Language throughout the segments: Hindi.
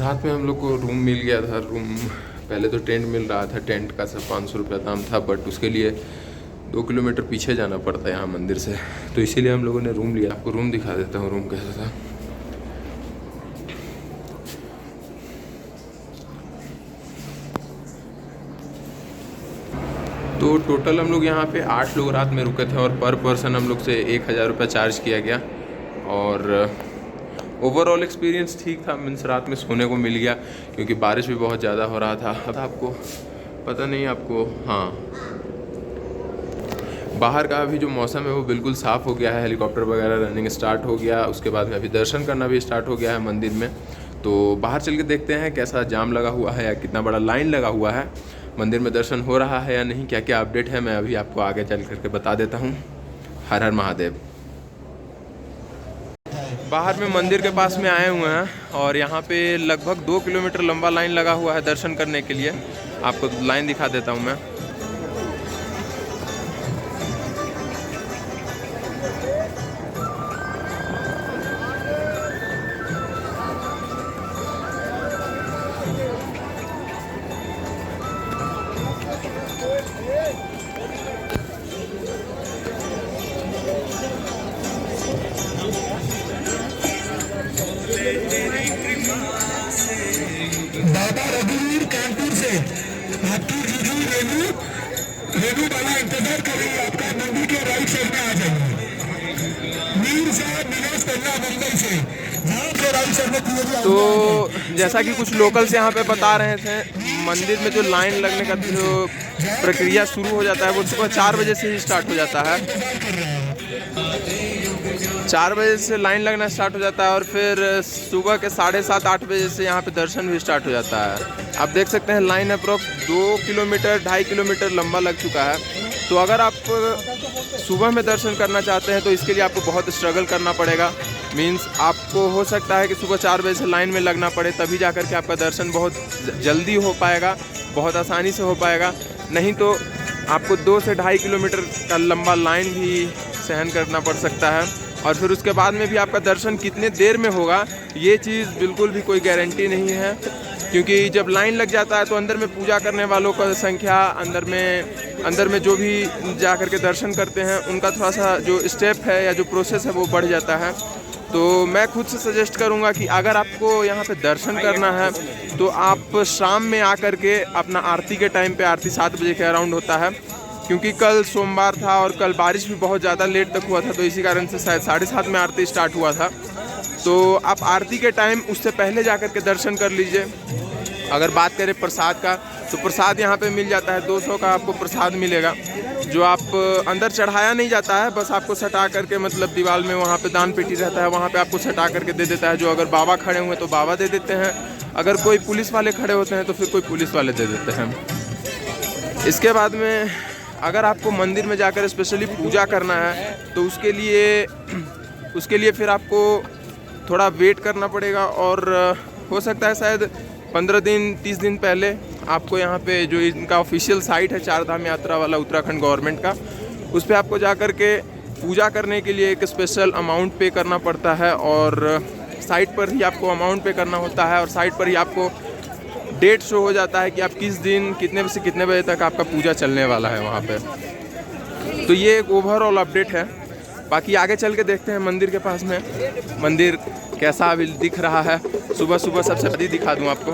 रात में हम लोग को रूम मिल गया था। रूम पहले तो टेंट मिल रहा था, टेंट का सब 500 रुपया दाम था, बट उसके लिए 2 किलोमीटर पीछे जाना पड़ता है यहाँ मंदिर से, तो इसीलिए हम लोगों ने रूम लिया। आपको रूम दिखा देता हूँ रूम कैसा था। तो टोटल हम लोग यहाँ पे 8 लोग रात में रुके थे और पर पर्सन हम लोग से 1000 रुपया चार्ज किया गया। और ओवरऑल एक्सपीरियंस ठीक था, मीन्स रात में सोने को मिल गया क्योंकि बारिश भी बहुत ज़्यादा हो रहा था। अब आपको पता नहीं आपको, हाँ, बाहर का अभी जो मौसम है वो बिल्कुल साफ़ हो गया है, हेलीकॉप्टर वगैरह रनिंग स्टार्ट हो गया, उसके बाद में अभी दर्शन करना भी स्टार्ट हो गया है मंदिर में। तो बाहर चल के देखते हैं कैसा जाम लगा हुआ है या कितना बड़ा लाइन लगा हुआ है, मंदिर में दर्शन हो रहा है या नहीं, क्या क्या अपडेट है मैं अभी आपको आगे चल करके बता देता हूँ। हर हर महादेव। बाहर में मंदिर के पास में आए हुए हैं और यहाँ पे लगभग 2 किलोमीटर लंबा लाइन लगा हुआ है दर्शन करने के लिए। आपको लाइन दिखा देता हूँ मैं। बाबा रघुवीर कानपुर से आपकी जीजू रेनू वाला इंतजार कर रही है आपका। मंदिर के राइट साइड में आ जाइए। मीर साहब निवास करना मुंबई से, यहाँ पे राइट साइड में पूरी। तो जैसा कि कुछ लोकल्स यहाँ पे बता रहे थे, मंदिर में जो लाइन लगने का जो प्रक्रिया शुरू हो जाता है वो सुबह 4 बजे से ही स्टार्ट हो जाता है। 4 बजे से लाइन लगना स्टार्ट हो जाता है और फिर सुबह के 7:30-8 बजे से यहाँ पे दर्शन भी स्टार्ट हो जाता है। आप देख सकते हैं लाइन अप्रोक्स 2 किलोमीटर 2.5 किलोमीटर लंबा लग चुका है। तो अगर आप सुबह में दर्शन करना चाहते हैं तो इसके लिए आपको बहुत स्ट्रगल करना पड़ेगा। मीन्स आपको हो सकता है कि सुबह 4 बजे से लाइन में लगना पड़े, तभी जा कर के आपका दर्शन बहुत जल्दी हो पाएगा, बहुत आसानी से हो पाएगा। नहीं तो आपको 2 से 2.5 किलोमीटर का लंबा लाइन भी सहन करना पड़ सकता है। और फिर उसके बाद में भी आपका दर्शन कितने देर में होगा ये चीज़ बिल्कुल भी कोई गारंटी नहीं है, क्योंकि जब लाइन लग जाता है तो अंदर में पूजा करने वालों का संख्या, अंदर में जो भी जा कर के दर्शन करते हैं उनका थोड़ा सा जो स्टेप है या जो प्रोसेस है वो बढ़ जाता है। तो मैं खुद से सजेस्ट करूंगा कि अगर आपको यहाँ पे दर्शन करना है तो आप शाम में आकर के अपना आरती के टाइम पे, आरती 7 बजे के अराउंड होता है, क्योंकि कल सोमवार था और कल बारिश भी बहुत ज़्यादा लेट तक हुआ था, तो इसी कारण से शायद 7:30 में आरती स्टार्ट हुआ था। तो आप आरती के टाइम उससे पहले जाकर के दर्शन कर लीजिए। अगर बात करें प्रसाद का, तो प्रसाद यहाँ पे मिल जाता है, 200 का आपको प्रसाद मिलेगा, जो आप अंदर चढ़ाया नहीं जाता है, बस आपको सटा करके, मतलब दीवार में वहाँ पे दान पेटी रहता है, वहाँ पे आपको सटा करके दे देता है। जो अगर बाबा खड़े हुए तो बाबा दे देते हैं, अगर कोई पुलिस वाले खड़े होते हैं तो फिर कोई पुलिस वाले दे देते हैं। इसके बाद में अगर आपको मंदिर में जाकर स्पेशली पूजा करना है तो उसके लिए फिर आपको थोड़ा वेट करना पड़ेगा, और हो सकता है शायद 15 दिन 30 दिन पहले आपको यहाँ पे जो इनका ऑफिशियल साइट है चारधाम यात्रा वाला उत्तराखंड गवर्नमेंट का, उस पर आपको जा कर के पूजा करने के लिए एक स्पेशल अमाउंट पे करना पड़ता है, और साइट पर ही आपको अमाउंट पे करना होता है, और साइट पर ही आपको डेट शो हो जाता है कि आप किस दिन कितने से कितने बजे तक आपका पूजा चलने वाला है वहाँ पे। तो ये एक ओवरऑल अपडेट है। बाकी आगे चल के देखते हैं मंदिर के पास में मंदिर कैसा अभी दिख रहा है। सुबह सुबह सबसे पहले दिखा दूँ आपको।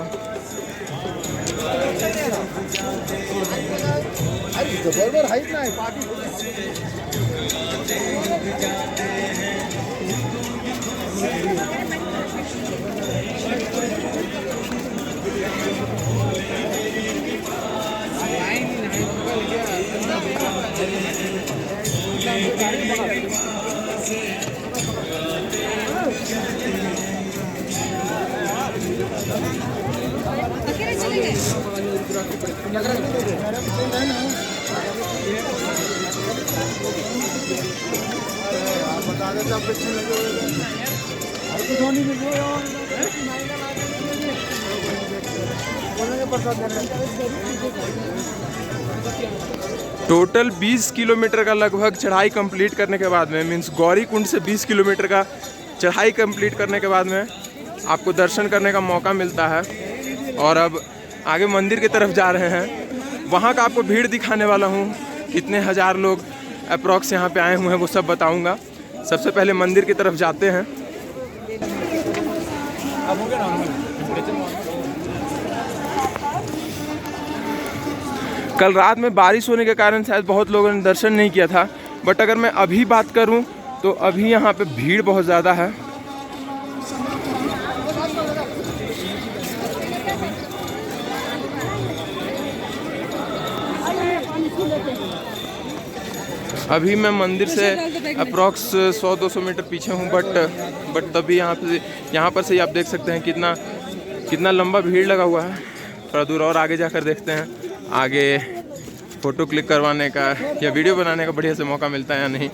टोटल 20 किलोमीटर का लगभग चढ़ाई कंप्लीट करने के बाद में, मीन्स गौरी कुंड से 20 किलोमीटर का चढ़ाई कंप्लीट करने के बाद में आपको दर्शन करने का मौका मिलता है। और अब आगे मंदिर की तरफ जा रहे हैं, वहाँ का आपको भीड़ दिखाने वाला हूँ। कितने हज़ार लोग अप्रॉक्स यहाँ पे आए हुए हैं वो सब बताऊँगा। सबसे पहले मंदिर की तरफ जाते हैं। कल रात में बारिश होने के कारण शायद बहुत लोगों ने दर्शन नहीं किया था, बट अगर मैं अभी बात करूं तो अभी यहाँ पे भीड़ बहुत ज़्यादा है। अभी मैं मंदिर से अप्रॉक्स 100-200 मीटर पीछे हूँ, बट तभी यहाँ पर से ही आप देख सकते हैं कितना लंबा भीड़ लगा हुआ है। थोड़ा दूर और आगे जाकर देखते हैं, आगे फ़ोटो क्लिक करवाने का या वीडियो बनाने का बढ़िया से मौका मिलता है या नहीं।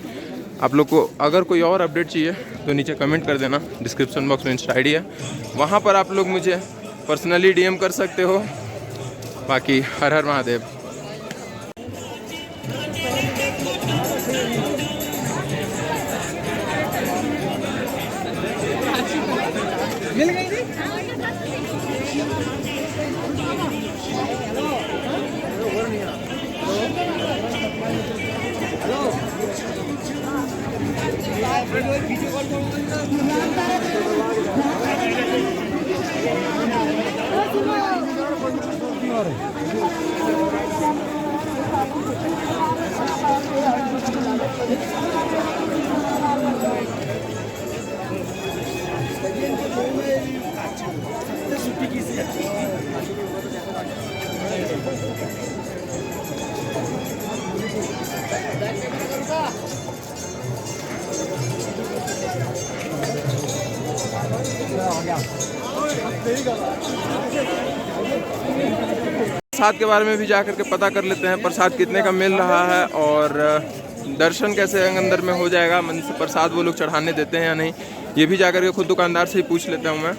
आप लोग को अगर कोई और अपडेट चाहिए तो नीचे कमेंट कर देना। डिस्क्रिप्शन बॉक्स में इंस्टा आईडी है, वहाँ पर आप लोग मुझे पर्सनली डीएम कर सकते हो। बाकी हर हर महादेव। मिल गई थी? प्रसाद के बारे में भी जाकर के पता कर लेते हैं, प्रसाद कितने का मिल रहा है और दर्शन कैसे अंदर में हो जाएगा। मंदिर से प्रसाद वो लोग चढ़ाने देते हैं या नहीं, ये भी जाकर के खुद दुकानदार से ही पूछ लेता हूँ मैं।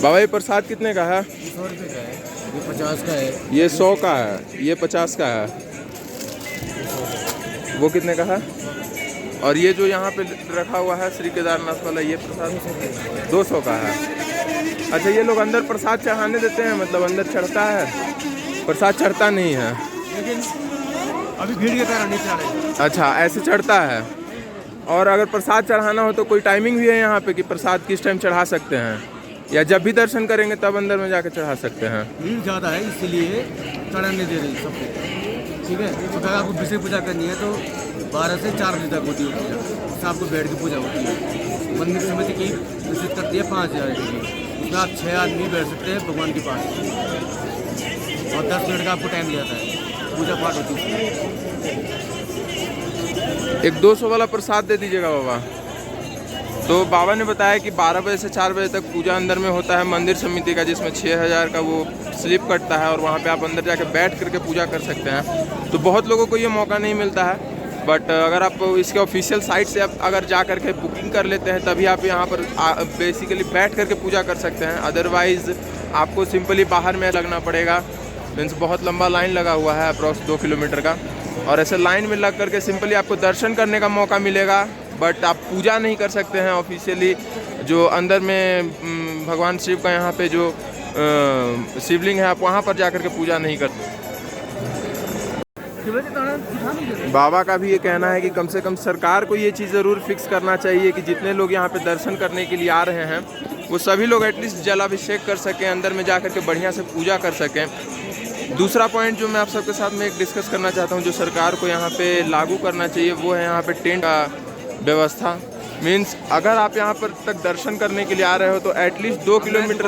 बाबा ये प्रसाद कितने का है? 100 रुपये का है, ये 50 का है, ये 100 का है, ये 50 का है, वो कितने का है? और ये जो यहाँ पे रखा हुआ है श्री केदारनाथ वाला, ये प्रसाद 200 का है। अच्छा, ये लोग अंदर प्रसाद चढ़ाने देते हैं, मतलब अंदर चढ़ता है? प्रसाद चढ़ता नहीं है, लेकिन अभी भीड़ के कारण नहीं चढ़ा रहे। अच्छा ऐसे चढ़ता है। और अगर प्रसाद चढ़ाना हो तो कोई टाइमिंग भी है यहाँ पे कि प्रसाद किस टाइम चढ़ा सकते हैं, या जब भी दर्शन करेंगे तब अंदर में जाकर चढ़ा सकते हैं? भीड़ ज़्यादा है इसीलिए चढ़ाने दे रही सबको। ठीक है, तो अगर आपको विषय पूजा करनी है तो 12 से 4 बजे तक होती है पूजा, उससे आपको बैठ की पूजा होती है। मंदिर समिति की निश्चित करती है 5000 की, उसमें आप 6 आदमी बैठ सकते हैं भगवान के पास, और 10 मिनट का आपको टाइम दिया जाता है, पूजा पाठ होती है। एक 200 वाला प्रसाद दे दीजिएगा बाबा। तो बाबा ने बताया कि 12 बजे से 4 बजे तक पूजा अंदर में होता है मंदिर समिति का, जिसमें 6000 का वो स्लिप कटता है और वहाँ पे आप अंदर जाके बैठ करके पूजा कर सकते हैं। तो बहुत लोगों को ये मौका नहीं मिलता है, बट अगर आप इसके ऑफिशियल साइट से आप अगर जा करके बुकिंग कर लेते हैं तभी आप यहाँ पर बेसिकली बैठ करके पूजा कर सकते हैं। अदरवाइज़ आपको सिंपली बाहर में लगना पड़ेगा। मीन्स बहुत लंबा लाइन लगा हुआ है, अप्रॉक्स 2 किलोमीटर का, और ऐसे लाइन में लग करके सिंपली आपको दर्शन करने का मौका मिलेगा, बट आप पूजा नहीं कर सकते हैं ऑफिशियली। जो अंदर में भगवान शिव का यहाँ पे जो शिवलिंग है, आप वहाँ पर जा कर के पूजा नहीं करते। बाबा का भी ये कहना है कि कम से कम सरकार को ये चीज़ ज़रूर फिक्स करना चाहिए कि जितने लोग यहाँ पे दर्शन करने के लिए आ रहे हैं वो सभी लोग एटलीस्ट जलाभिषेक कर सकें, अंदर में जा कर के बढ़िया से पूजा कर सकें। दूसरा पॉइंट जो मैं आप सबके साथ में एक डिस्कस करना चाहता हूँ, जो सरकार को यहाँ पे लागू करना चाहिए, वो है यहाँ पे टेंट का व्यवस्था। मीन्स अगर आप यहाँ पर तक दर्शन करने के लिए आ रहे हो तो एटलीस्ट 2 किलोमीटर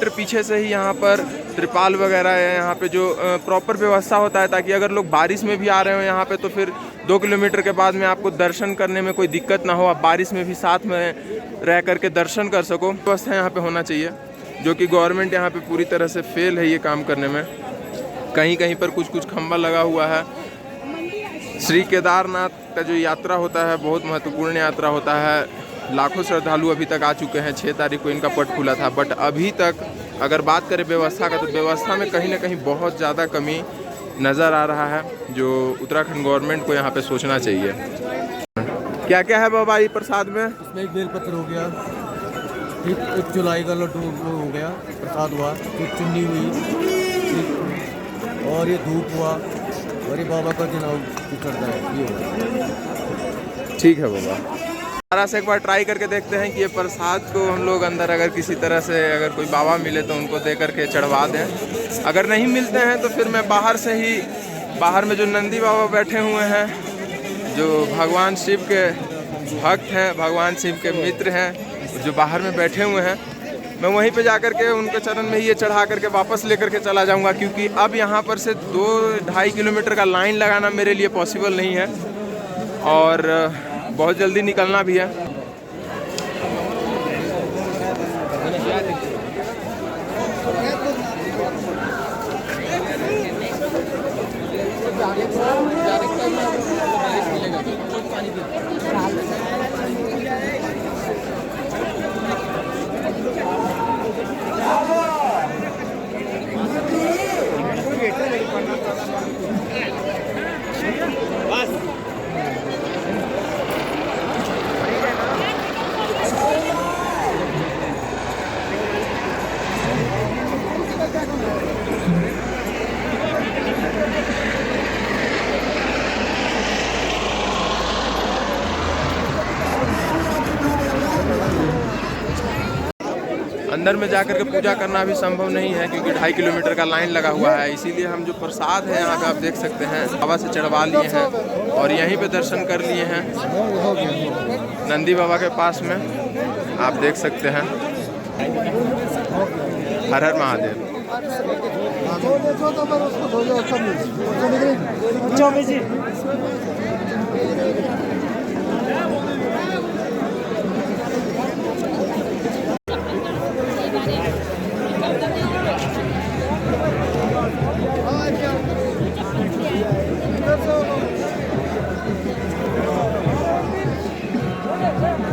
पीछे से ही यहाँ पर त्रिपाल वगैरह है, यहाँ पे जो प्रॉपर व्यवस्था होता है, ताकि अगर लोग बारिश में भी आ रहे हो यहाँ पे तो फिर 2 किलोमीटर के बाद में आपको दर्शन करने में कोई दिक्कत ना हो, आप बारिश में भी साथ में रह करके दर्शन कर सको। व्यवस्था यहाँ पे होना चाहिए, जो कि गवर्नमेंट यहाँ पे पूरी तरह से फेल है ये काम करने में। कहीं कहीं पर कुछ खंभा लगा हुआ है। श्री केदारनाथ का जो यात्रा होता है बहुत महत्वपूर्ण यात्रा होता है। लाखों श्रद्धालु अभी तक आ चुके हैं। 6 तारीख को इनका पट खुला था, बट अभी तक अगर बात करें व्यवस्था का तो व्यवस्था में कहीं ना कहीं बहुत ज़्यादा कमी नज़र आ रहा है, जो उत्तराखंड गवर्नमेंट को यहाँ पे सोचना चाहिए। क्या क्या है बाबा ये प्रसाद में? इसमें एक बेलपत्र हो गया, एक चुलाई का लड्डू हो गया, प्रसाद हुआ, एक चुन्नी हुई, और ये धूप हुआ, और ये बाबा का जनाब चढ़ता है, ये हुआ। ठीक है बाबा, दोबारा से एक बार ट्राई करके देखते हैं कि ये प्रसाद को हम लोग अंदर अगर किसी तरह से अगर कोई बाबा मिले तो उनको दे करके चढ़वा दें। अगर नहीं मिलते हैं तो फिर मैं बाहर से ही, बाहर में जो नंदी बाबा बैठे हुए हैं, जो भगवान शिव के भक्त हैं, भगवान शिव के मित्र हैं, जो बाहर में बैठे हुए हैं, मैं वहीं पे जा कर के उनके चरण में ये चढ़ा करके वापस लेकर के चला जाऊंगा, क्योंकि अब यहाँ पर से 2-2.5 किलोमीटर का लाइन लगाना मेरे लिए पॉसिबल नहीं है और बहुत जल्दी निकलना भी है। अंदर में जाकर के पूजा करना भी संभव नहीं है, क्योंकि 2.5 किलोमीटर का लाइन लगा हुआ है। इसीलिए हम जो प्रसाद है यहाँ पे आप देख सकते हैं, बाबा से चढ़वा लिए हैं और यहीं पे दर्शन कर लिए हैं नंदी बाबा के पास में, आप देख सकते हैं। हर हर महादेव।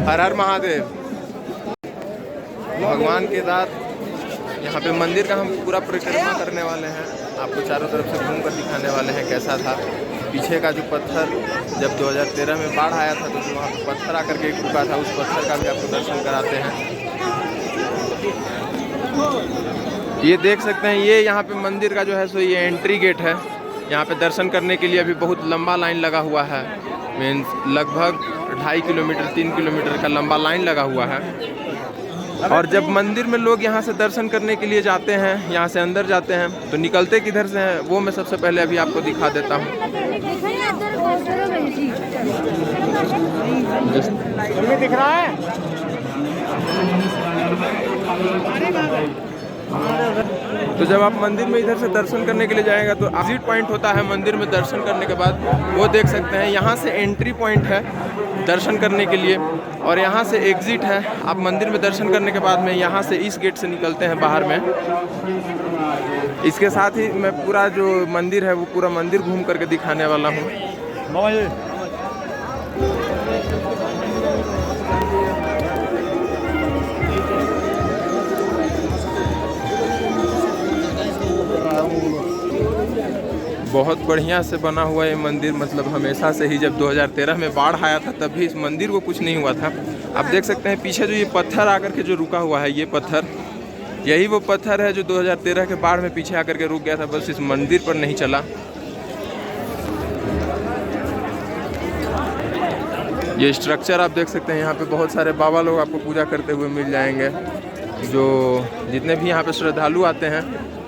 हर हर महादेव। भगवान के साथ यहाँ पे मंदिर का हम पूरा परिक्रमा करने वाले हैं, आपको चारों तरफ से घूम कर दिखाने वाले हैं कैसा था। पीछे का जो पत्थर जब 2013 में बाढ़ आया था तो वहाँ पर पत्थर आकर के रुका था, उस पत्थर का भी आपको दर्शन कराते हैं। ये देख सकते हैं, ये यहाँ पे मंदिर का जो है सो ये एंट्री गेट है। यहाँ पे दर्शन करने के लिए अभी बहुत लंबा लाइन लगा हुआ है, मीन्स लगभग 2.5 किलोमीटर 3 किलोमीटर का लंबा लाइन लगा हुआ है। और जब मंदिर में लोग यहाँ से दर्शन करने के लिए जाते हैं, यहाँ से अंदर जाते हैं, तो निकलते किधर से हैं वो मैं सबसे पहले अभी आपको दिखा देता हूँ। दिख रहा है तो जब आप मंदिर में इधर से दर्शन करने के लिए जाएगा तो एग्जिट पॉइंट होता है मंदिर में दर्शन करने के बाद, वो देख सकते हैं। यहाँ से एंट्री पॉइंट है दर्शन करने के लिए और यहाँ से एग्जिट है। आप मंदिर में दर्शन करने के बाद में यहाँ से इस गेट से निकलते हैं बाहर में। इसके साथ ही मैं पूरा जो मंदिर है वो पूरा मंदिर घूम करके दिखाने वाला हूँ। बहुत बढ़िया से बना हुआ ये मंदिर, मतलब हमेशा से ही, जब 2013 में बाढ़ आया था तब भी इस मंदिर को कुछ नहीं हुआ था। आप देख सकते हैं पीछे जो ये पत्थर आकर के जो रुका हुआ है, ये पत्थर, यही वो पत्थर है जो 2013 के बाढ़ में पीछे आकर के रुक गया था, बस इस मंदिर पर नहीं चला। ये स्ट्रक्चर आप देख सकते हैं, यहाँ पे बहुत सारे बाबा लोग आपको पूजा करते हुए मिल जाएंगे। जो जितने भी यहाँ पे श्रद्धालु आते हैं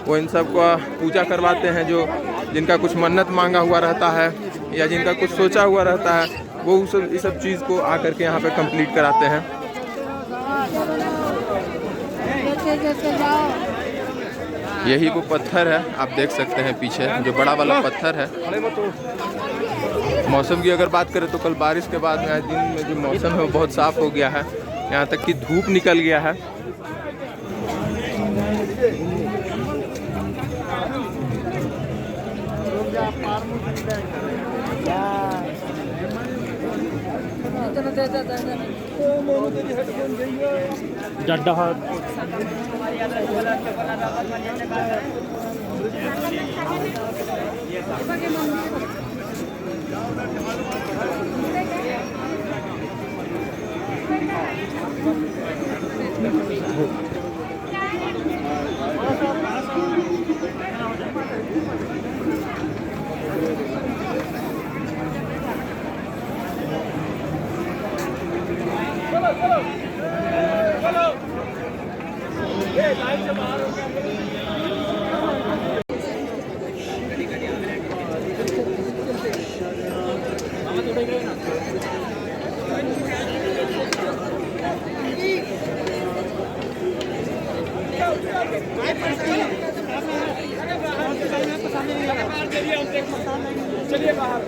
वो इन सब का पूजा करवाते हैं। जो जिनका कुछ मन्नत मांगा हुआ रहता है या जिनका कुछ सोचा हुआ रहता है वो इस सब चीज़ को आकर के यहाँ पे कंप्लीट कराते हैं। यही वो पत्थर है, आप देख सकते हैं पीछे जो बड़ा वाला पत्थर है। मौसम की अगर बात करें तो कल बारिश के बाद में आज दिन में जो मौसम है वो बहुत साफ हो गया है, यहाँ तक कि धूप निकल गया है। चलिए बाहर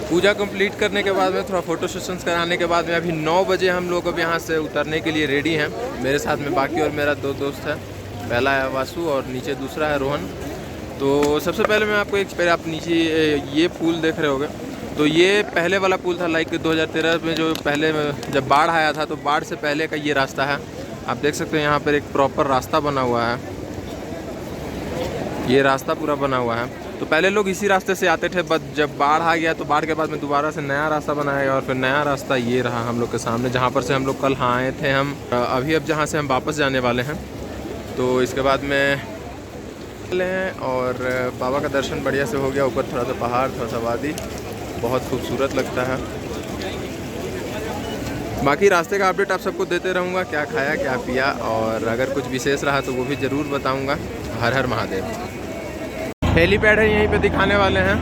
पूजा कंप्लीट करने के बाद में थोड़ा फोटो सेशंस कराने के बाद में अभी 9 बजे हम लोग अब यहाँ से उतरने के लिए रेडी हैं। मेरे साथ में बाकी और मेरा 2 दोस्त है, पहला है वासु और नीचे दूसरा है रोहन। तो सबसे पहले मैं आपको एक आप नीचे ये पुल देख रहे होगे, तो ये पहले वाला पुल था, लाइक 2013 में जो पहले जब बाढ़ आया था तो बाढ़ से पहले का ये रास्ता है। आप देख सकते हैं यहाँ पर एक प्रॉपर रास्ता बना हुआ है, ये रास्ता पूरा बना हुआ है। तो पहले लोग इसी रास्ते से आते थे, बट जब बाढ़ आ गया तो बाढ़ के बाद में दोबारा से नया रास्ता बनाया गया और फिर नया रास्ता ये रहा हम लोग के सामने, जहाँ पर से हम लोग कल आए थे। हम अभी अब जहाँ से हम वापस जाने वाले हैं, तो इसके बाद में और बाबा का दर्शन बढ़िया से हो गया। ऊपर थोड़ा सा पहाड़, थोड़ा सा वादी, बहुत खूबसूरत लगता है। बाकी रास्ते का अपडेट आप सबको देते रहूँगा, क्या खाया क्या पिया, और अगर कुछ विशेष रहा तो वो भी ज़रूर बताऊँगा। हर हर महादेव। हेलीपैड है, यहीं पे दिखाने वाले हैं।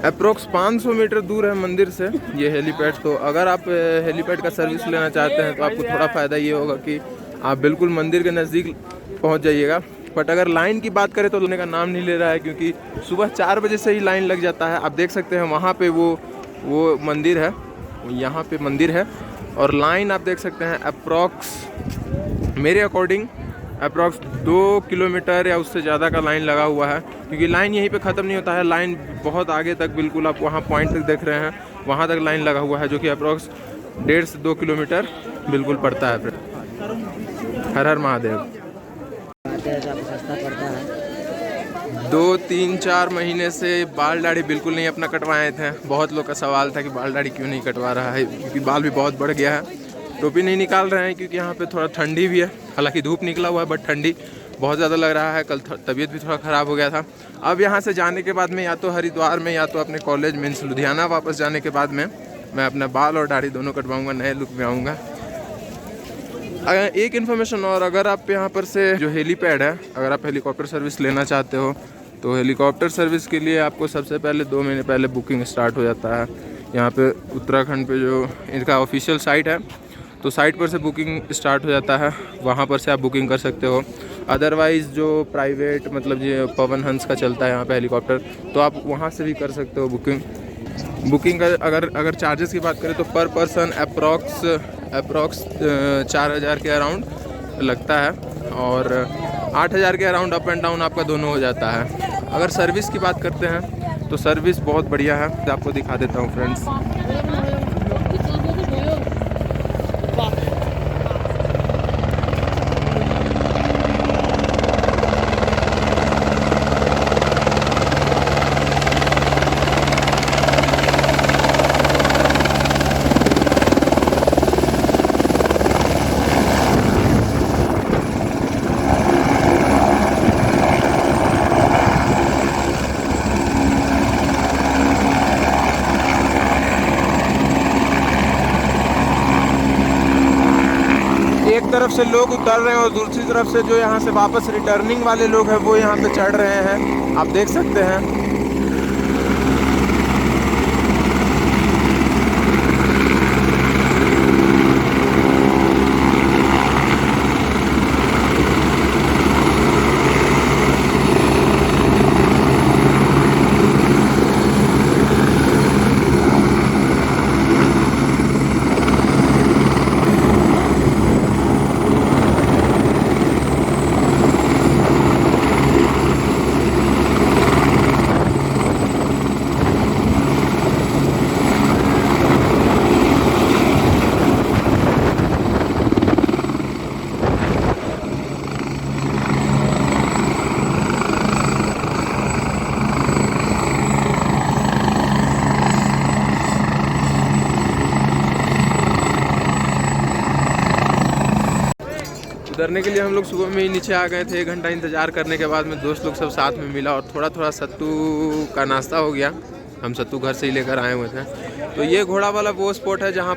अप्रोक्स 500 मीटर दूर है मंदिर से ये हेलीपैड। तो अगर आप हेलीपैड का सर्विस लेना चाहते हैं तो आपको थोड़ा फ़ायदा ये होगा कि आप बिल्कुल मंदिर के नज़दीक पहुंच जाइएगा। बट अगर लाइन की बात करें तो लेने का नाम नहीं ले रहा है, क्योंकि सुबह 4 बजे से ही लाइन लग जाता है। आप देख सकते हैं वहाँ पे वो मंदिर है, यहाँ पे मंदिर है, और लाइन आप देख सकते हैं अप्रॉक्स, मेरे अकॉर्डिंग अप्रॉक्स 2 किलोमीटर या उससे ज़्यादा का लाइन लगा हुआ है। क्योंकि लाइन यहीं पे ख़त्म नहीं होता है, लाइन बहुत आगे तक, बिल्कुल आप वहाँ पॉइंट तक देख रहे हैं, वहाँ तक लाइन लगा हुआ है, जो कि अप्रॉक्स 1.5 से 2 किलोमीटर बिल्कुल पड़ता है। फिर हर हर महादेव। 2-3-4 महीने से बाल दाढ़ी बिल्कुल नहीं अपना कटवाए थे। बहुत लोग का सवाल था कि बाल दाढ़ी क्यों नहीं कटवा रहा है, क्योंकि बाल भी बहुत बढ़ गया है। टोपी नहीं निकाल रहे हैं क्योंकि यहाँ पे थोड़ा ठंडी भी है, हालांकि धूप निकला हुआ है बट ठंडी बहुत ज़्यादा लग रहा है। कल तबीयत भी थोड़ा ख़राब हो गया था। अब यहाँ से जाने के बाद में या तो हरिद्वार में या तो अपने कॉलेज मीन्स लुधियाना वापस जाने के बाद में मैं अपना बाल और दाढ़ी दोनों कटवाऊँगा, नए लुक में आऊँगा। एक इन्फॉर्मेशन और, अगर आप यहाँ पर से जो हेलीपैड है, अगर आप हेलीकॉप्टर सर्विस लेना चाहते हो तो हेलीकॉप्टर सर्विस के लिए आपको सबसे पहले 2 महीने पहले बुकिंग स्टार्ट हो जाता है। यहाँ पे उत्तराखंड पे जो इनका ऑफिशियल साइट है, तो साइट पर से बुकिंग स्टार्ट हो जाता है, वहाँ पर से आप बुकिंग कर सकते हो। अदरवाइज़ जो प्राइवेट मतलब ये पवन हंस का चलता है यहाँ पे हेलीकॉप्टर, तो आप वहाँ से भी कर सकते हो बुकिंग का। अगर चार्जेस की बात करें तो पर पर्सन अप्रॉक्स 4000 के अराउंड लगता है, और 8000 के अराउंड अप एंड डाउन आपका दोनों हो जाता है। अगर सर्विस की बात करते हैं तो सर्विस बहुत बढ़िया है, आपको दिखा देता हूँ फ्रेंड्स। से लोग उतर रहे हैं और दूसरी तरफ से जो यहाँ से वापस रिटर्निंग वाले लोग हैं वो यहाँ पे चढ़ रहे हैं, आप देख सकते हैं। उतरने के लिए हम लोग सुबह में ही नीचे आ गए थे। 1 घंटा इंतज़ार करने के बाद में दोस्त लोग सब साथ में मिला और थोड़ा थोड़ा सत्तू का नाश्ता हो गया। हम सत्तू घर से ही लेकर आए हुए थे। तो ये घोड़ा वाला वो स्पॉट है जहाँ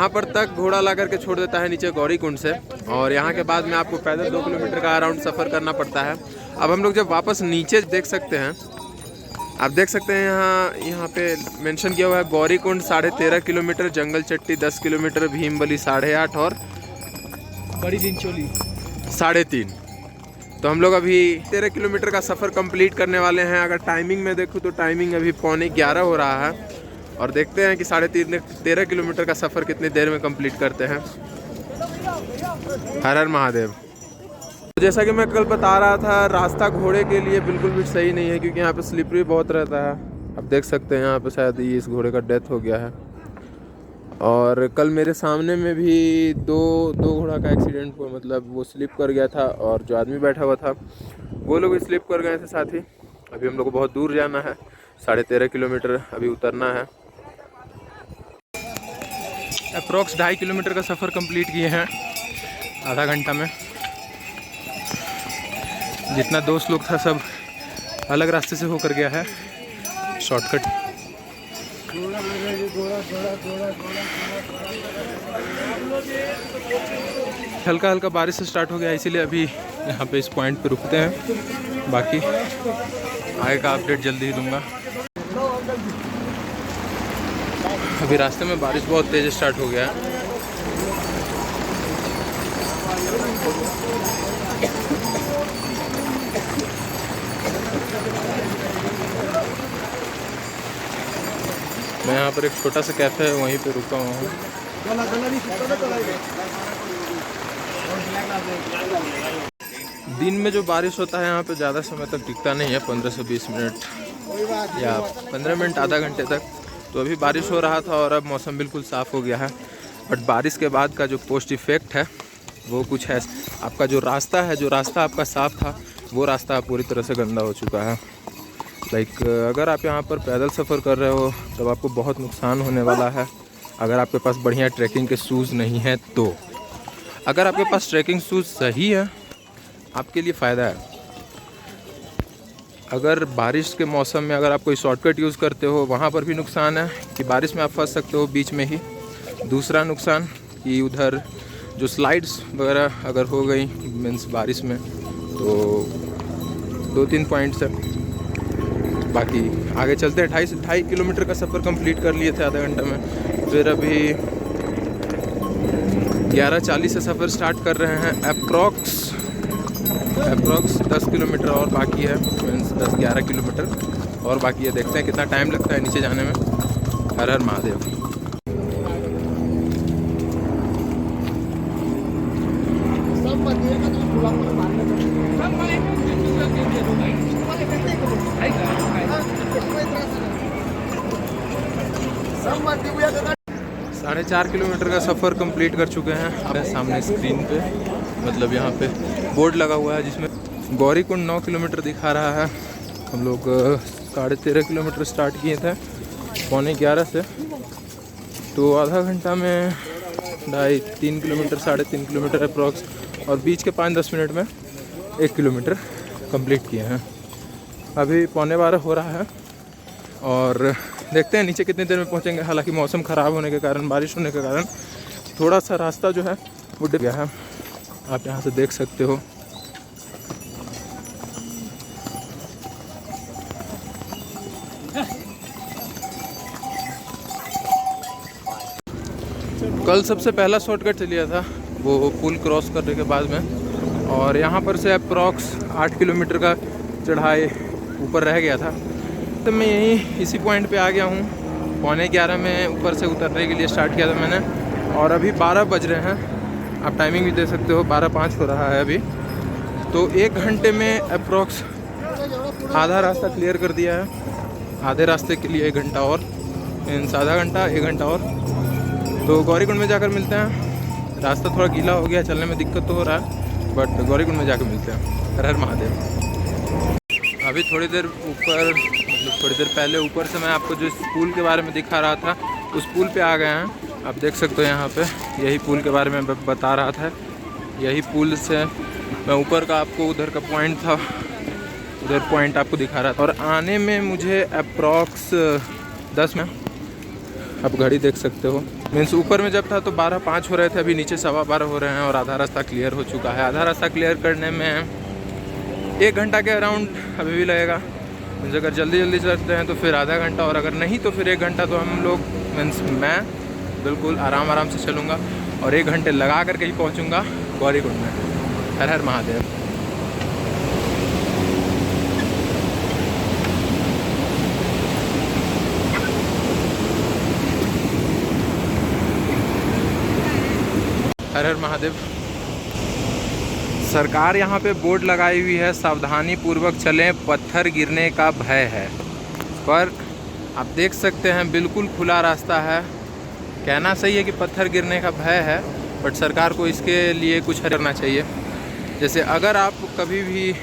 पर तक घोड़ा ला करके छोड़ देता है नीचे गौरीकुंड से, और यहाँ के बाद में आपको पैदल 2 किलोमीटर का अराउंड सफ़र करना पड़ता है। अब हम लोग जब वापस नीचे देख सकते हैं, आप देख सकते हैं यहाँ पे मेंशन किया हुआ है गौरीकुंड 13.5 किलोमीटर, जंगल चट्टी 10 किलोमीटर, भीमबली 8.5 और बड़ी लिंचोली 3.5। तो हम लोग अभी 13 किलोमीटर का सफ़र कंप्लीट करने वाले हैं। अगर टाइमिंग में देखूँ तो टाइमिंग अभी 11:15 हो रहा है, और देखते हैं कि 13.5 किलोमीटर का सफ़र कितनी देर में कंप्लीट करते हैं। हर हर महादेव। जैसा कि मैं कल बता रहा था, रास्ता घोड़े के लिए बिल्कुल भी सही नहीं है, क्योंकि यहाँ पे स्लिपरी बहुत रहता है। आप देख सकते हैं यहाँ पे शायद इस घोड़े का डेथ हो गया है। और कल मेरे सामने में भी दो घोड़ा का एक्सीडेंट हुआ, मतलब वो स्लिप कर गया था और जो आदमी बैठा हुआ था वो लोग स्लिप कर गए थे साथ ही। अभी हम लोग को बहुत दूर जाना है, 13.5 किलोमीटर अभी उतरना है। अप्रॉक्स 2.5 किलोमीटर का सफ़र कंप्लीट किए हैं आधा घंटा में। जितना दोस्त लोग था सब अलग रास्ते से होकर गया है, शॉर्टकट। हल्का हल्का बारिश स्टार्ट हो गया, इसीलिए अभी यहाँ पे इस पॉइंट पे रुकते हैं। बाकी आगे का अपडेट जल्दी ही दूंगा। अभी रास्ते में बारिश बहुत तेज़ स्टार्ट हो गया है। मैं यहाँ पर एक छोटा सा कैफ़े है, वहीं पे रुका हुआ हूँ। दिन में जो बारिश होता है यहाँ पे ज़्यादा समय तक टिकता नहीं है, 15 से 20 मिनट या 15 मिनट आधा घंटे तक। तो अभी बारिश हो रहा था और अब मौसम बिल्कुल साफ़ हो गया है। बट बारिश के बाद का जो पोस्ट इफेक्ट है वो कुछ है। आपका जो रास्ता है, जो रास्ता आपका साफ़ था, वो रास्ता पूरी तरह से गंदा हो चुका है। अगर आप यहाँ पर पैदल सफ़र कर रहे हो तब आपको बहुत नुकसान होने वाला है। अगर आपके पास बढ़िया ट्रैकिंग के शूज़ नहीं हैं तो। अगर आपके पास ट्रैकिंग शूज़ सही है, आपके लिए फ़ायदा है। अगर बारिश के मौसम में अगर आप कोई शॉर्टकट यूज़ करते हो, वहाँ पर भी नुकसान है कि बारिश में आप फंस सकते हो बीच में ही। दूसरा नुकसान कि उधर जो स्लाइड्स वगैरह अगर हो गई मीन्स बारिश में, तो 2-3 पॉइंट्स है। बाकी आगे चलते हैं। 2.5 किलोमीटर का सफ़र कंप्लीट कर लिए थे आधा घंटा में। फिर अभी 11:40 से सफ़र स्टार्ट कर रहे हैं। अप्रॉक्स 10 किलोमीटर और बाकी है, मीन्स 10-11 किलोमीटर और बाकी है। देखते हैं कितना टाइम लगता है नीचे जाने में। हर हर महादेव। साढ़े 4 किलोमीटर का सफ़र कंप्लीट कर चुके हैं। सामने स्क्रीन पे मतलब यहाँ पे बोर्ड लगा हुआ है जिसमें गौरीकुंड 9 किलोमीटर दिखा रहा है। हम लोग 13.5 किलोमीटर स्टार्ट किए थे 11:15 से, तो आधा घंटा में 2.5-3 किलोमीटर 3.5 किलोमीटर अप्रॉक्स, और बीच के 5-10 मिनट में 1 किलोमीटर कंप्लीट किए हैं। अभी 11:15 हो रहा है और देखते हैं नीचे कितनी देर में पहुंचेंगे। हालांकि मौसम ख़राब होने के कारण, बारिश होने के कारण थोड़ा सा रास्ता जो है उठ गया है, आप यहाँ से देख सकते हो। कल सबसे पहला शॉर्टकट से लिया था वो पुल क्रॉस करने के बाद में, और यहाँ पर से अप्रॉक्स 8 किलोमीटर का चढ़ाई ऊपर रह गया था। तो मैं यहीं इसी पॉइंट पे आ गया हूँ। 11:15 में ऊपर से उतरने के लिए स्टार्ट किया था मैंने, और अभी 12 बज रहे हैं। आप टाइमिंग भी दे सकते हो, 12:05 हो रहा है अभी। तो 1 घंटे में अप्रॉक्स आधा रास्ता क्लियर कर दिया है। आधे रास्ते के लिए 1 घंटा और, मीन्स आधा घंटा 1 घंटा और। तो गौरीकुंड में जाकर मिलते हैं। रास्ता थोड़ा गीला हो गया, चलने में दिक्कत तो हो रहा है, बट गौरीकुंड में जाकर मिलते हैं। हर हर महादेव। अभी थोड़ी देर ऊपर, मतलब थोड़ी देर पहले ऊपर से मैं आपको जो पुल के बारे में दिखा रहा था, उस पुल पे आ गए हैं। आप देख सकते हो यहाँ पे, यही पुल के बारे में बता रहा था। यही पुल से मैं ऊपर का आपको उधर का पॉइंट था, उधर पॉइंट आपको दिखा रहा था। और आने में मुझे अप्रॉक्स 10 में, आप घड़ी देख सकते हो, मीन्स ऊपर में जब था तो 12:05 हो रहे थे, अभी नीचे 12:15 हो रहे हैं, और आधा रास्ता क्लियर हो चुका है। आधा रास्ता क्लियर करने में 1 घंटा के अराउंड अभी भी लगेगा। मीन्स अगर जल्दी चलते हैं तो फिर आधा घंटा, और अगर नहीं तो फिर 1 घंटा। तो हम लोग, मीन्स मैं बिल्कुल आराम से चलूँगा और 1 घंटे लगा करके ही पहुँचूँगा गौरीकुंड में। हर हर महादेव। हर हर महादेव। सरकार यहाँ पे बोर्ड लगाई हुई है, सावधानी पूर्वक चलें, पत्थर गिरने का भय है। पर आप देख सकते हैं बिल्कुल खुला रास्ता है। कहना सही है कि पत्थर गिरने का भय है, बट सरकार को इसके लिए कुछ करना चाहिए। जैसे अगर आप कभी भी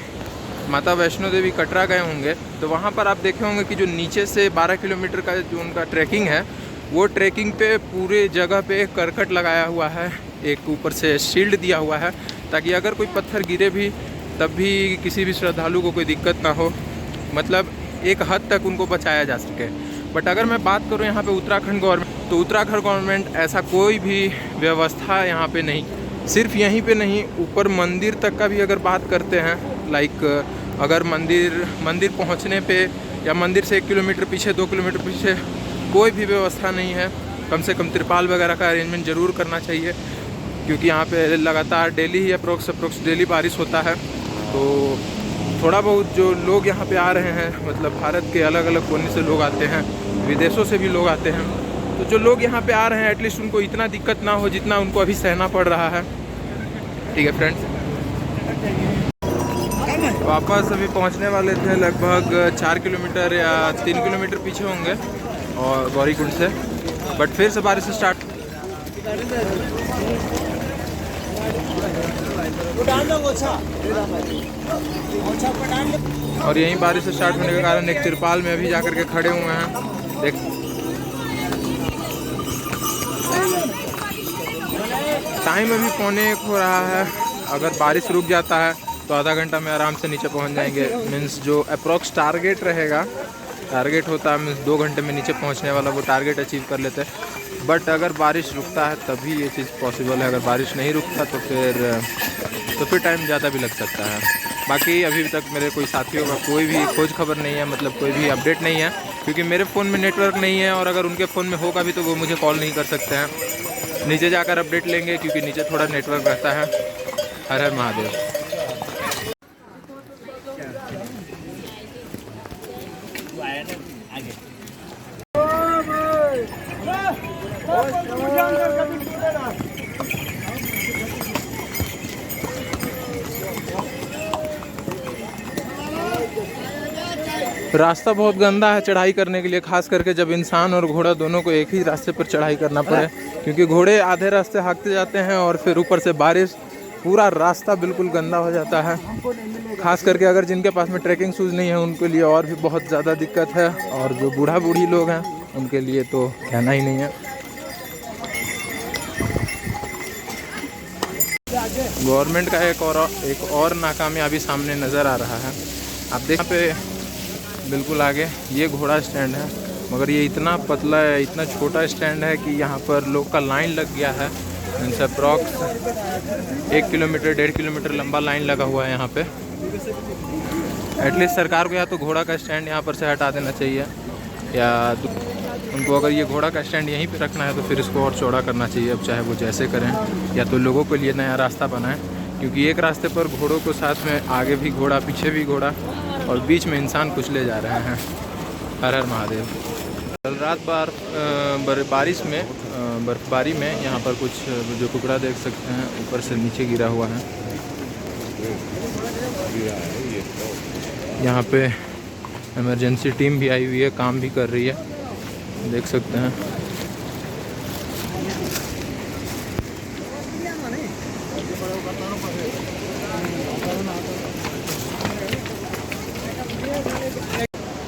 माता वैष्णो देवी कटरा गए होंगे तो वहाँ पर आप देखे होंगे कि जो नीचे से 12 किलोमीटर का जो उनका ट्रैकिंग है, वो ट्रैकिंग पे पूरे जगह पे करकट लगाया हुआ है, एक ऊपर से शील्ड दिया हुआ है, ताकि अगर कोई पत्थर गिरे भी तब भी किसी भी श्रद्धालु को कोई दिक्कत ना हो, मतलब एक हद तक उनको बचाया जा सके। बट अगर मैं बात करूँ यहाँ पे उत्तराखंड गवर्नमेंट, तो उत्तराखंड गवर्नमेंट ऐसा कोई भी व्यवस्था यहाँ पे नहीं। सिर्फ यहीं पे नहीं, ऊपर मंदिर तक का भी अगर बात करते हैं, लाइक अगर मंदिर पहुँचने पे या मंदिर से 1 किलोमीटर पीछे 2 किलोमीटर पीछे कोई भी व्यवस्था नहीं है। कम से कम तिरपाल वगैरह का अरेंजमेंट ज़रूर करना चाहिए, क्योंकि यहाँ पे लगातार डेली ही अप्रोक्स डेली बारिश होता है। तो थोड़ा बहुत जो लोग यहाँ पे आ रहे हैं, मतलब भारत के अलग अलग कोने से लोग आते हैं, विदेशों से भी लोग आते हैं, तो जो लोग यहाँ पे आ रहे हैं एटलीस्ट उनको इतना दिक्कत ना हो जितना उनको अभी सहना पड़ रहा है। ठीक है फ्रेंड्स, वापस अभी पहुँचने वाले थे, लगभग 4 किलोमीटर या 3 किलोमीटर पीछे होंगे और गौरीकुंड से, बट फिर से बारिश स्टार्ट। और यहीं बारिश स्टार्ट होने के कारण एक तिरपाल में अभी जाकर के खड़े हुए हैं। देख, टाइम अभी 12:45 हो रहा है। अगर बारिश रुक जाता है तो आधा घंटा में आराम से नीचे पहुंच जाएंगे। मीन्स जो अप्रॉक्स टारगेट रहेगा, टारगेट होता है मीन्स 2 घंटे में नीचे पहुंचने वाला, वो टारगेट अचीव कर लेते हैं। बट अगर बारिश रुकता है तभी ये चीज़ पॉसिबल है। अगर बारिश नहीं रुकता तो फिर टाइम ज़्यादा भी लग सकता है। बाकी अभी तक मेरे कोई साथियों का कोई भी खोज खबर नहीं है, मतलब कोई भी अपडेट नहीं है, क्योंकि मेरे फ़ोन में नेटवर्क नहीं है, और अगर उनके फ़ोन में होगा भी तो वो मुझे कॉल नहीं कर सकते हैं। नीचे जाकर अपडेट लेंगे, क्योंकि नीचे थोड़ा नेटवर्क रहता है। हर हर महादेव। रास्ता बहुत गंदा है चढ़ाई करने के लिए, खास करके जब इंसान और घोड़ा दोनों को एक ही रास्ते पर चढ़ाई करना पड़े, क्योंकि घोड़े आधे रास्ते हाँकते जाते हैं और फिर ऊपर से बारिश, पूरा रास्ता बिल्कुल गंदा हो जाता है। खास करके अगर जिनके पास में ट्रैकिंग शूज़ नहीं है उनके लिए और भी बहुत ज़्यादा दिक्कत है, और जो बूढ़ा बूढ़ी लोग हैं उनके लिए तो कहना ही नहीं है। गवर्नमेंट का एक और नाकामयाबी सामने नज़र आ रहा है। आप देख, यहाँ पे बिल्कुल आगे ये घोड़ा स्टैंड है, मगर ये इतना पतला है, इतना छोटा स्टैंड है कि यहाँ पर लोग का लाइन लग गया है। इनसे अप्रॉक्स 1 किलोमीटर 1.5 किलोमीटर लंबा लाइन लगा हुआ है यहाँ पे। एटलीस्ट सरकार को या तो घोड़ा का स्टैंड यहाँ पर से हटा देना चाहिए, या उनको अगर ये घोड़ा का स्टैंड यहीं पे रखना है तो फिर इसको और चौड़ा करना चाहिए। अब चाहे वो जैसे करें, या तो लोगों के लिए नया रास्ता बनाएं, क्योंकि एक रास्ते पर घोड़ों को साथ में आगे भी घोड़ा पीछे भी घोड़ा और बीच में इंसान कुछ ले जा रहे हैं। हर हर महादेव। कल रात बर्फबारी में यहाँ पर कुछ जो टुकड़ा देख सकते हैं ऊपर से नीचे गिरा हुआ है। यहाँ पे इमरजेंसी टीम भी आई हुई है, काम भी कर रही है, देख सकते हैं।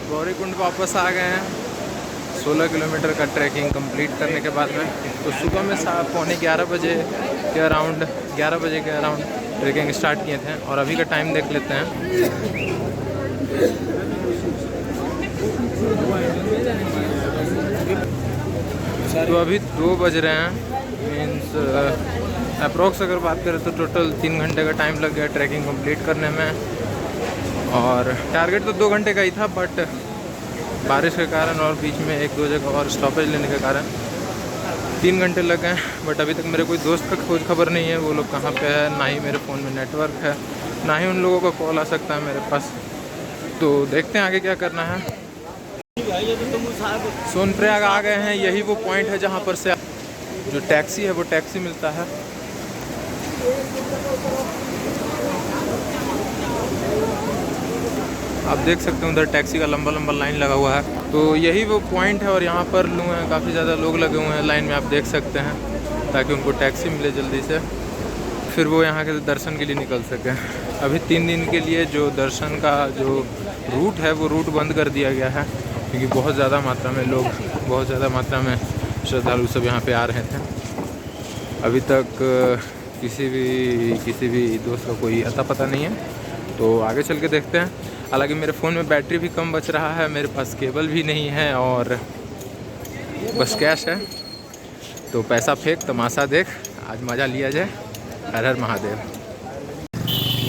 गौरीकुंड वापस आ गए हैं 16 किलोमीटर का ट्रैकिंग कंप्लीट करने के बाद में। तो सुबह में 11:15 बजे के अराउंड 11 बजे के अराउंड ट्रैकिंग स्टार्ट किए थे, और अभी का टाइम देख लेते हैं। तो अभी 2 बज रहे हैं, मीन्स अप्रोक्स अगर बात करें तो टोटल 3 घंटे का टाइम लग गया ट्रैकिंग कंप्लीट करने में। और टारगेट तो 2 घंटे का ही था, बट बारिश के कारण और बीच में 1-2 जगह और स्टॉपेज लेने के कारण 3 घंटे लग गए। बट अभी तक मेरे कोई दोस्त का खोज खबर नहीं है, वो लोग कहाँ पे है, ना ही मेरे फ़ोन में नेटवर्क है, ना ही उन लोगों का कॉल आ सकता है मेरे पास। तो देखते हैं आगे क्या करना है। सोनप्रयाग आ गए हैं, यही वो पॉइंट है जहाँ पर से जो टैक्सी है वो टैक्सी मिलता है। आप देख सकते हैं उधर टैक्सी का लंबा लंबा लाइन लगा हुआ है। तो यही वो पॉइंट है, और यहाँ पर लोग हैं, काफ़ी ज़्यादा लोग लगे हुए हैं लाइन में, आप देख सकते हैं, ताकि उनको टैक्सी मिले जल्दी से, फिर वो यहाँ के दर्शन के लिए निकल सकें। अभी 3 दिन के लिए जो दर्शन का जो रूट है वो रूट बंद कर दिया गया है, क्योंकि बहुत ज़्यादा मात्रा में लोग, बहुत ज़्यादा मात्रा में श्रद्धालु सब यहाँ पे आ रहे थे। अभी तक किसी भी दोस्त का कोई अता पता नहीं है, तो आगे चल के देखते हैं। हालांकि मेरे फ़ोन में बैटरी भी कम बच रहा है, मेरे पास केबल भी नहीं है, और बस कैश है। तो पैसा फेंक तमाशा देख, आज मज़ा लिया जाए। हर हर महादेव।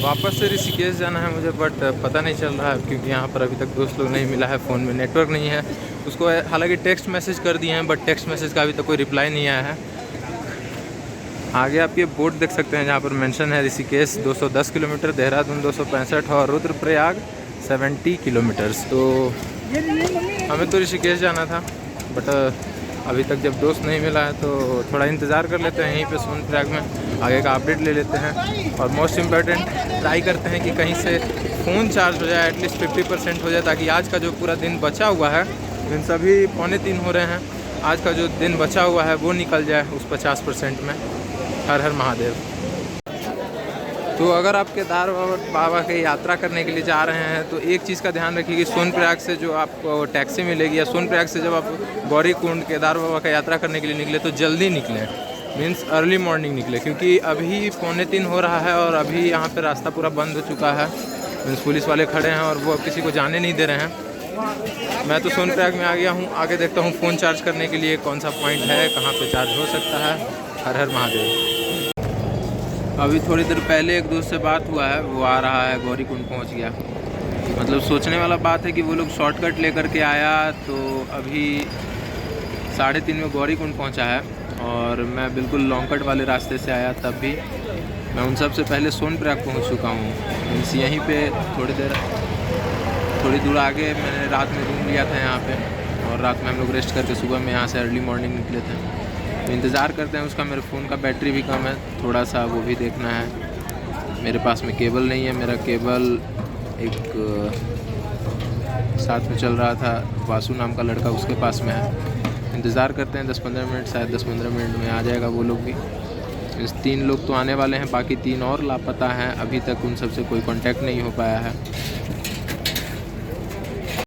वापस से ऋषिकेश जाना है मुझे, बट पता नहीं चल रहा है, क्योंकि यहाँ पर अभी तक दोस्त लोग नहीं मिला है, फ़ोन में नेटवर्क नहीं है। उसको हालांकि टेक्स्ट मैसेज कर दिए हैं, बट टेक्स्ट मैसेज का अभी तक कोई रिप्लाई नहीं आया है। आगे आप ये बोर्ड देख सकते हैं जहाँ पर मेंशन है ऋषिकेश 210 किलोमीटर, देहरादून 265 और रुद्रप्रयाग 70 किलोमीटर्स। तो हमें तो ऋषिकेश जाना था, बट अभी तक जब दोस्त नहीं मिला है तो थोड़ा इंतज़ार कर लेते हैं यहीं पे सोनप्रयाग में, आगे का अपडेट ले लेते हैं। और मोस्ट इम्पॉर्टेंट ट्राई करते हैं कि कहीं से फ़ोन चार्ज हो जाए, एटलीस्ट 50% हो जाए, ताकि आज का जो पूरा दिन बचा हुआ है, इन सभी 2:45 हो रहे हैं, आज का जो दिन बचा हुआ है वो निकल जाए उस 50% में। हर हर महादेव। तो अगर आप केदार बाबा की यात्रा करने के लिए जा रहे हैं तो एक चीज़ का ध्यान रखिए कि सोनप्रयाग से जो आपको टैक्सी मिलेगी, या सोनप्रयाग से जब आप गौरीकुंड केदार बाबा का यात्रा करने के लिए निकले तो जल्दी निकलें, मीन्स अर्ली मॉर्निंग निकले, क्योंकि अभी 2:45 हो रहा है और अभी यहाँ पे रास्ता पूरा बंद हो चुका है। मीन्स पुलिस वाले खड़े हैं और वो अब किसी को जाने नहीं दे रहे हैं। मैं तो सोनप्रयाग में आ गया हूँ, आगे देखता हूँ फ़ोन चार्ज करने के लिए कौन सा पॉइंट है, कहाँ पे चार्ज हो सकता है। हर हर महादेव। अभी थोड़ी देर पहले एक दोस्त से बात हुआ है, वो आ रहा है, गौरीकुंड पहुँच गया। मतलब सोचने वाला बात है कि वो लोग शॉर्टकट लेकर के आया, तो अभी 3:30 में गौरीकुंड पहुँचा है, और मैं बिल्कुल लॉन्ग कट वाले रास्ते से आया, तब भी मैं उन सब से पहले सोनप्रयाग पहुँच चुका हूँ। मीन्स यहीं पे थोड़ी दूर आगे मैंने रात में रूम लिया था यहाँ पे, और रात में हम लोग रेस्ट करके सुबह में यहाँ से अर्ली मॉर्निंग निकले थे। तो इंतज़ार करते हैं उसका। मेरे फ़ोन का बैटरी भी कम है थोड़ा सा, वो भी देखना है। मेरे पास में केबल नहीं है, मेरा केबल एक साथ में चल रहा था, वासु नाम का लड़का, उसके पास में है। इंतज़ार करते हैं 10-15 मिनट, शायद 10-15 मिनट में आ जाएगा वो लोग भी। इस 3 लोग तो आने वाले हैं, बाकी 3 और लापता हैं, अभी तक उन सब से कोई कांटेक्ट नहीं हो पाया है।